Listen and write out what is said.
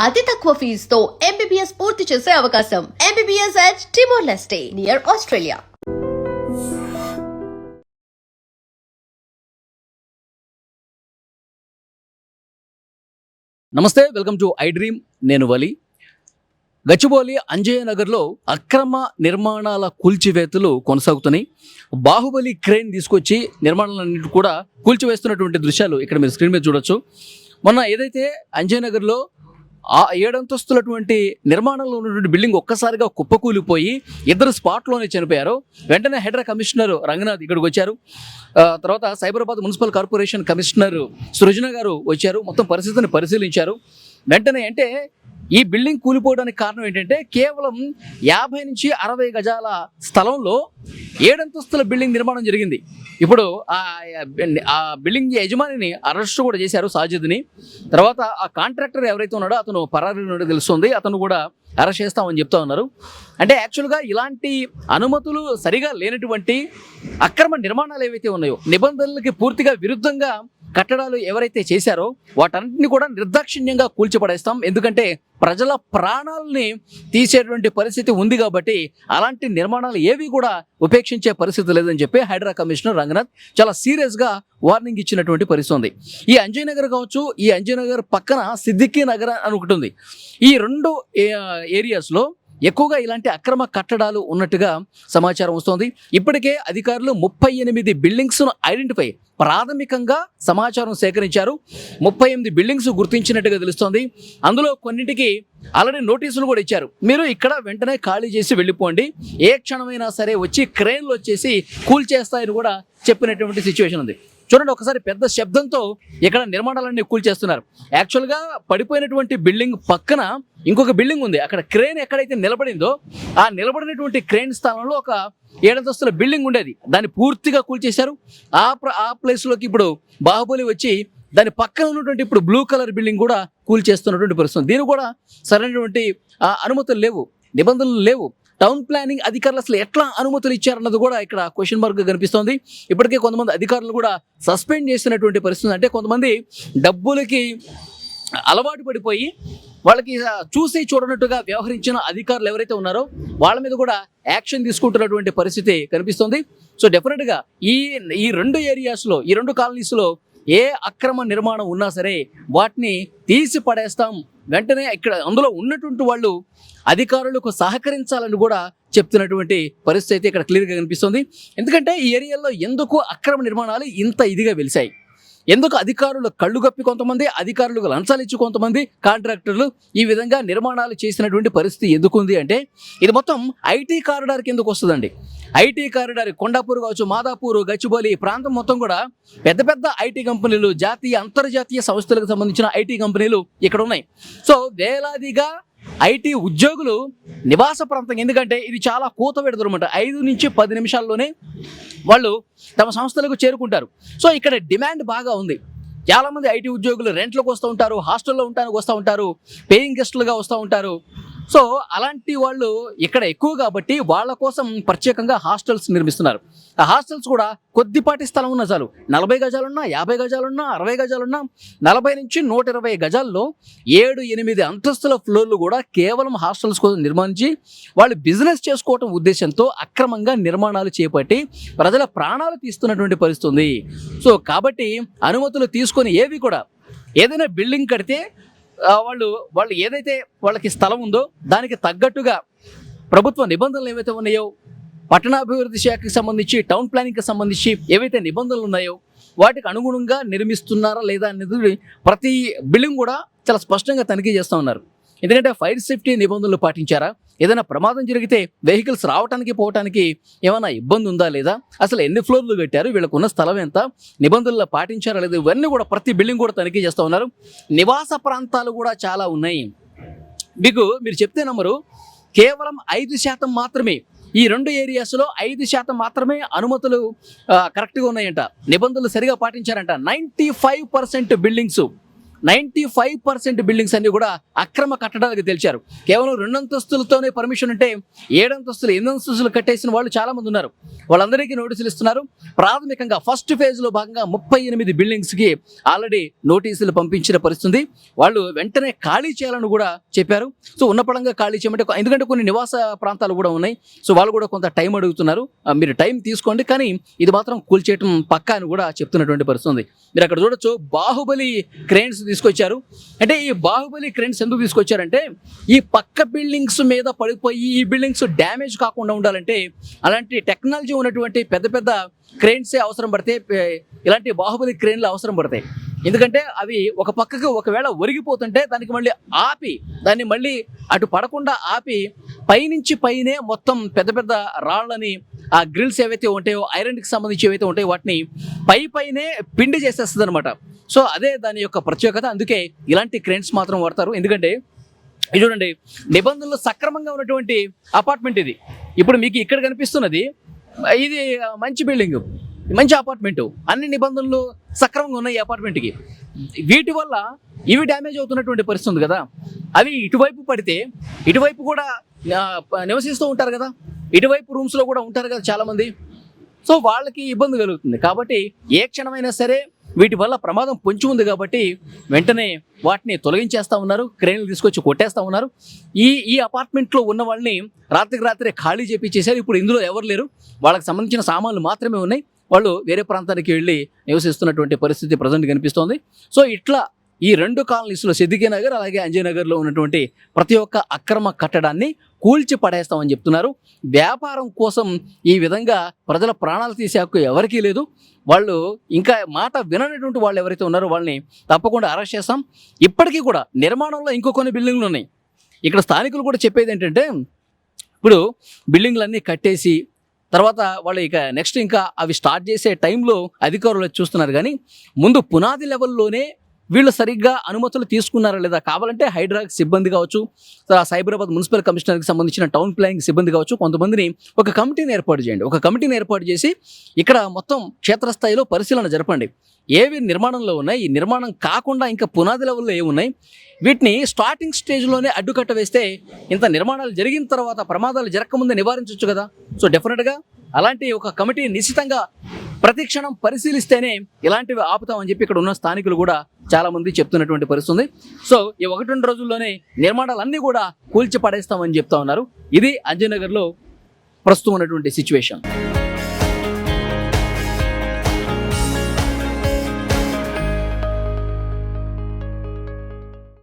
అతి తక్కువ ఫీజుతో MBBS పూర్తి చేసే అవకాశం. MBBS at Timor-Leste near Australia. నమస్తే, వెల్కమ్ టు ఐ డ్రీమ్. నేను వలి. గచ్చిబౌలి అంజయ్య నగర్లో అక్రమ నిర్మాణాల కూల్చివేతలు కొనసాగుతున్నాయి. బాహుబలి క్రేన్ తీసుకొచ్చి నిర్మాణాలన్నింటి కూడా కూల్చివేస్తున్నటువంటి దృశ్యాలు ఇక్కడ మీరు స్క్రీన్ మీద చూడొచ్చు. మొన్న ఏదైతే అంజయ్య నగర్లో ఆ 7 అంతస్తులటువంటి నిర్మాణంలో ఉన్నటువంటి బిల్డింగ్ ఒక్కసారిగా కుప్పకూలిపోయి 2 స్పాట్లోనే చనిపోయారు. వెంటనే హైడ్రా కమిషనర్ రంగనాథ్ ఇక్కడికి వచ్చారు. తర్వాత సైబరాబాద్ మున్సిపల్ కార్పొరేషన్ కమిషనర్ సృజన గారు వచ్చారు. మొత్తం పరిస్థితిని పరిశీలించారు. వెంటనే అంటే ఈ బిల్డింగ్ కూలిపోవడానికి కారణం ఏంటంటే కేవలం 50 నుంచి 60 గజాల స్థలంలో 7 అంతస్తుల బిల్డింగ్ నిర్మాణం జరిగింది. ఇప్పుడు ఆ బిల్డింగ్ యజమానిని అరెస్ట్ కూడా చేశారు, సాజిద్ని. తర్వాత ఆ కాంట్రాక్టర్ ఎవరైతే ఉన్నాడో అతను పరారీ ఉన్నాడో తెలుస్తుంది. అతను కూడా అరెస్ట్ చేస్తామని చెప్తా ఉన్నారు. అంటే యాక్చువల్గా ఇలాంటి అనుమతులు సరిగా లేనటువంటి అక్రమ నిర్మాణాలు ఏవైతే ఉన్నాయో, నిబంధనలకి పూర్తిగా విరుద్ధంగా కట్టడాలు ఎవరైతే చేశారో వాటన్నిటిని కూడా నిర్దాక్షిణ్యంగా కూల్చిపడేస్తాం. ఎందుకంటే ప్రజల ప్రాణాలని తీసేటువంటి పరిస్థితి ఉంది కాబట్టి అలాంటి నిర్మాణాలు ఏవి కూడా ఉపేక్షించే పరిస్థితి లేదని చెప్పి హైడ్రా కమిషనర్ రంగనాథ్ చాలా సీరియస్గా వార్నింగ్ ఇచ్చినటువంటి పరిస్థితి ఉంది. ఈ అంజయ్ నగర్ కావచ్చు, ఈ అంజయ్ నగర్ పక్కన సిద్దికీ నగర్ అని ఒకటి ఉంది. ఈ 2 ఏరియాస్లో ఎక్కువగా ఇలాంటి అక్రమ కట్టడాలు ఉన్నట్టుగా సమాచారం వస్తోంది. ఇప్పటికే అధికారులు 38 బిల్డింగ్స్ను ఐడెంటిఫై ప్రాథమికంగా సమాచారం సేకరించారు. 38 బిల్డింగ్స్ గుర్తించినట్టుగా తెలుస్తోంది. అందులో కొన్నింటికి ఆల్రెడీ నోటీసులు కూడా ఇచ్చారు. మీరు ఇక్కడ వెంటనే ఖాళీ చేసి వెళ్ళిపోండి, ఏ క్షణమైనా సరే వచ్చి క్రేన్లు వచ్చేసి కూల్చేస్తాయని కూడా చెప్పినటువంటి సిచ్యువేషన్ ఉంది. చూడండి, ఒకసారి పెద్ద శబ్దంతో ఇక్కడ నిర్మాణాలన్నీ కూల్చేస్తున్నారు. యాక్చువల్గా పడిపోయినటువంటి బిల్డింగ్ పక్కన ఇంకొక బిల్డింగ్ ఉంది. అక్కడ క్రేన్ ఎక్కడైతే నిలబడిందో ఆ నిలబడినటువంటి క్రేన్ స్థానంలో ఒక 7 అంతస్తుల బిల్డింగ్ ఉండేది. దాన్ని పూర్తిగా కూల్చేశారు. ఆ ప్లేస్లోకి ఇప్పుడు బాహుబలి వచ్చి దాని పక్కన ఉన్నటువంటి ఇప్పుడు బ్లూ కలర్ బిల్డింగ్ కూడా కూల్చేస్తున్నటువంటి పరిస్థితి. దీనికి కూడా సరైనటువంటి అనుమతులు లేవు, నిబంధనలు లేవు. టౌన్ ప్లానింగ్ అధికారులు అసలు ఎట్లా అనుమతులు ఇచ్చారన్నది కూడా ఇక్కడ క్వశ్చన్ మార్క్ కనిపిస్తోంది. ఇప్పటికే కొంతమంది అధికారులు కూడా సస్పెండ్ చేసినటువంటి పరిస్థితి. అంటే కొంతమంది డబ్బులకి అలవాటు పడిపోయి వాళ్ళకి చూసి చూడనట్టుగా వ్యవహరించిన అధికారులు ఎవరైతే ఉన్నారో వాళ్ళ మీద కూడా యాక్షన్ తీసుకుంటున్నటువంటి పరిస్థితి కనిపిస్తుంది. సో డెఫినెట్గా ఈ 2 ఏరియాస్లో, ఈ 2 కాలనీస్లో ఏ అక్రమ నిర్మాణం ఉన్నా సరే వాటిని తీసి పడేస్తాం. వెంటనే ఇక్కడ అందులో ఉన్నటువంటి వాళ్ళు అధికారులకు సహకరించాలని కూడా చెప్తున్నటువంటి పరిస్థితి ఇక్కడ క్లియర్గా కనిపిస్తుంది. ఎందుకంటే ఈ ఏరియాలో ఎందుకు అక్రమ నిర్మాణాలు ఇంత ఇదిగా వెలిశాయి, ఎందుకు అధికారులు కళ్ళు కప్పి కొంతమంది, అధికారులకు లంచాలు ఇచ్చి కొంతమంది కాంట్రాక్టర్లు ఈ విధంగా నిర్మాణాలు చేసినటువంటి పరిస్థితి ఎందుకుంది అంటే ఇది మొత్తం ఐటీ కారిడార్ కిందకు వస్తుందండి. ఐటీ కారిడార్ కొండాపూర్ కావచ్చు, మాదాపూర్, గచ్చిబౌలి ప్రాంతం మొత్తం కూడా పెద్ద పెద్ద ఐటీ కంపెనీలు, జాతీయ అంతర్జాతీయ సంస్థలకు సంబంధించిన ఐటీ కంపెనీలు ఇక్కడ ఉన్నాయి. సో వేలాదిగా ఐటీ ఉద్యోగులు నివాస ప్రాంతం, ఎందుకంటే ఇది చాలా కూతబెడతారు అనమాట. 5 నుంచి 10 నిమిషాల్లోనే వాళ్ళు తమ సంస్థలకు చేరుకుంటారు. సో ఇక్కడ డిమాండ్ బాగా ఉంది. చాలామంది ఐటీ ఉద్యోగులు రెంట్లకు వస్తూ ఉంటారు, హాస్టల్లో ఉండడానికి వస్తూ ఉంటారు, పేయింగ్ గెస్టులుగా వస్తూ ఉంటారు. సో అలాంటి వాళ్ళు ఇక్కడ ఎక్కువ కాబట్టి వాళ్ళ కోసం ప్రత్యేకంగా హాస్టల్స్ నిర్మిస్తున్నారు. ఆ హాస్టల్స్ కూడా కొద్దిపాటి స్థలం ఉన్నా చాలు, 40 గజాలున్నా, 50 గజాలున్నా, 60 గజాలున్నా, 40 నుంచి 120 గజాల్లో 7-8 అంతస్తుల ఫ్లోర్లు కూడా కేవలం హాస్టల్స్ కోసం నిర్మించి వాళ్ళు బిజినెస్ చేసుకోవటం ఉద్దేశంతో అక్రమంగా నిర్మాణాలు చేపట్టి ప్రజల ప్రాణాలు తీస్తున్నటువంటి పరిస్థితి ఉంది. సో కాబట్టి అనుమతులు తీసుకొని ఏవి కూడా ఏదైనా బిల్డింగ్ కడితే వాళ్ళు ఏదైతే వాళ్ళకి స్థలం ఉందో దానికి తగ్గట్టుగా ప్రభుత్వ నిబంధనలు ఏవైతే ఉన్నాయో, పట్టణాభివృద్ధి శాఖకి సంబంధించి, టౌన్ ప్లానింగ్కి సంబంధించి ఏవైతే నిబంధనలు ఉన్నాయో వాటికి అనుగుణంగా నిర్మిస్తున్నారా లేదా అనేది ప్రతి బిల్డింగ్ కూడా చాలా స్పష్టంగా తనిఖీ చేస్తూ ఉన్నారు. ఎందుకంటే ఫైర్ సేఫ్టీ నిబంధనలు పాటించారా, ఏదైనా ప్రమాదం జరిగితే వెహికల్స్ రావడానికి పోవటానికి ఏమైనా ఇబ్బంది ఉందా లేదా, అసలు ఎన్ని ఫ్లోర్లు కట్టారు, వీళ్ళకున్న స్థలం ఎంత, నిబంధనలు పాటించారా లేదా, ఇవన్నీ కూడా ప్రతి బిల్డింగ్ కూడా తనిఖీ చేస్తూ ఉన్నారు. నివాస ప్రాంతాలు కూడా చాలా ఉన్నాయి. మీరు చెప్తే నమ్మరు, కేవలం 5% మాత్రమే ఈ 2 ఏరియాస్లో 5% మాత్రమే అనుమతులు కరెక్ట్గా ఉన్నాయంట, నిబంధనలు సరిగా పాటించారంట. 95% బిల్డింగ్స్ 95% బిల్డింగ్స్ అన్ని కూడా అక్రమ కట్టడాలకు తెలిచారు. కేవలం 2 అంతస్తులతోనే పర్మిషన్ ఉంటే 7 అంతస్తులు 8 అంతస్తులు కట్టేసిన వాళ్ళు చాలా మంది ఉన్నారు. వాళ్ళందరికీ నోటీసులు ఇస్తున్నారు. ప్రాథమికంగా ఫస్ట్ ఫేజ్ లో భాగంగా 38 బిల్డింగ్స్ కి ఆల్రెడీ నోటీసులు పంపించిన పరిస్థితి. వాళ్ళు వెంటనే ఖాళీ చేయాలని కూడా చెప్పారు. సో ఉన్నపడంగా ఖాళీ చేయమంటే, ఎందుకంటే కొన్ని నివాస ప్రాంతాలు కూడా ఉన్నాయి. సో వాళ్ళు కూడా కొంత టైం అడుగుతున్నారు. మీరు టైం తీసుకోండి, కానీ ఇది మాత్రం కూల్చేయటం పక్కా అని కూడా చెప్తున్నటువంటి పరిస్థితి ఉంది. మీరు అక్కడ చూడొచ్చు, బాహుబలి క్రేన్స్ తీసుకొచ్చారు. అంటే ఈ బాహుబలి క్రేన్స్ ఎందుకు తీసుకొచ్చారంటే, ఈ పక్క బిల్డింగ్స్ మీద పడిపోయి ఈ బిల్డింగ్స్ డ్యామేజ్ కాకుండా ఉండాలంటే అలాంటి టెక్నాలజీ ఉన్నటువంటి పెద్ద పెద్ద క్రేన్సే అవసరం పడతాయి. ఇలాంటి బాహుబలి క్రేన్లు అవసరం పడతాయి. ఎందుకంటే అవి ఒక పక్కకు ఒకవేళ ఒరిగిపోతుంటే దానికి మళ్ళీ ఆపి, దాన్ని మళ్ళీ అటు పడకుండా ఆపి పైనుంచి పైనే మొత్తం పెద్ద పెద్ద రాళ్ళని, ఆ గ్రిల్స్ ఏవైతే ఉంటాయో, ఐరన్కి సంబంధించి ఏవైతే ఉంటాయో వాటిని పైనే పిండి చేసేస్తుంది అనమాట. సో అదే దాని యొక్క ప్రత్యేకత. అందుకే ఇలాంటి క్రేన్స్ మాత్రం వాడతారు. ఎందుకంటే ఇది చూడండి, నిబంధనలు సక్రమంగా ఉన్నటువంటి అపార్ట్మెంట్ ఇది. ఇప్పుడు మీకు ఇక్కడ కనిపిస్తున్నది, ఇది మంచి బిల్డింగ్, మంచి అపార్ట్మెంటు, అన్ని నిబంధనలు సక్రమంగా ఉన్నాయి ఈ అపార్ట్మెంట్కి. వీటి వల్ల ఇవి డ్యామేజ్ అవుతున్నటువంటి పరిస్థితి ఉంది కదా. అవి ఇటువైపు పడితే ఇటువైపు కూడా నివసిస్తూ ఉంటారు కదా, ఇటువైపు రూమ్స్లో కూడా ఉంటారు కదా చాలామంది. సో వాళ్ళకి ఇబ్బంది కలుగుతుంది. కాబట్టి ఏ క్షణమైనా సరే వీటి వల్ల ప్రమాదం పొంచి ఉంది కాబట్టి వెంటనే వాటిని తొలగించేస్తూ ఉన్నారు. క్రేన్లు తీసుకొచ్చి కొట్టేస్తూ ఉన్నారు. ఈ అపార్ట్మెంట్లో ఉన్న వాళ్ళని రాత్రికి రాత్రే ఖాళీ చేపించేశారు. ఇప్పుడు ఇందులో ఎవరు లేరు, వాళ్ళకి సంబంధించిన సామాన్లు మాత్రమే ఉన్నాయి. వాళ్ళు వేరే ప్రాంతానికి వెళ్ళి నివసిస్తున్నటువంటి పరిస్థితి ప్రజెంట్ కనిపిస్తోంది. సో ఇట్లా ఈ 2 కాలనీస్లో, సిద్దికి నగర్ అలాగే అంజయ్ నగర్లో ఉన్నటువంటి ప్రతి ఒక్క అక్రమ కట్టడాన్ని కూల్చి పడేస్తామని చెప్తున్నారు. వ్యాపారం కోసం ఈ విధంగా ప్రజల ప్రాణాలు తీసే హక్కు ఎవరికీ లేదు. వాళ్ళు ఇంకా మాట విననటువంటి వాళ్ళు ఎవరైతే ఉన్నారో వాళ్ళని తప్పకుండా అరెస్ట్ చేస్తాం. ఇప్పటికీ కూడా నిర్మాణంలో ఇంకో కొన్ని బిల్డింగ్లు ఉన్నాయి. ఇక్కడ స్థానికులు కూడా చెప్పేది ఏంటంటే, ఇప్పుడు బిల్డింగ్లన్నీ కట్టేసి తర్వాత వాళ్ళు ఇక నెక్స్ట్ ఇంకా అవి స్టార్ట్ చేసే టైంలో అధికారులు చూస్తున్నారు, కానీ ముందు పునాది లెవెల్లోనే వీళ్ళు సరిగ్గా అనుమతులు తీసుకున్నారా లేదా, కావాలంటే హైడ్రాక్ సిబ్బంది కావచ్చు, సైబరాబాద్ మున్సిపల్ కమిషనర్కి సంబంధించిన టౌన్ ప్లానింగ్ సిబ్బంది కావచ్చు, కొంతమందిని ఒక కమిటీని ఏర్పాటు చేయండి. ఒక కమిటీని ఏర్పాటు చేసి ఇక్కడ మొత్తం క్షేత్రస్థాయిలో పరిశీలన జరపండి. ఏవి నిర్మాణంలో ఉన్నాయి, ఈ నిర్మాణం కాకుండా ఇంకా పునాది లెవెల్లో ఏమున్నాయి, వీటిని స్టార్టింగ్ స్టేజ్లోనే అడ్డుకట్ట వేస్తే ఇంత నిర్మాణాలు జరిగిన తర్వాత ప్రమాదాలు జరగకముందే నివారించవచ్చు కదా. సో డెఫినెట్గా అలాంటి ఒక కమిటీ నిశ్చితంగా ప్రతిక్షణం పరిశీలిస్తేనే ఇలాంటివి ఆపుతామని చెప్పి ఇక్కడ ఉన్న స్థానికులు కూడా చాలా మంది చెప్తున్నటువంటి పరిస్థితి ఉంది. సో ఈ 1-2 రోజుల్లోనే నిర్మాణాలన్నీ కూడా కూల్చి పడేస్తామని చెప్తా ఉన్నారు. ఇది అంజయ్ నగర్లో ప్రస్తుతం ఉన్నటువంటి సిచ్యువేషన్.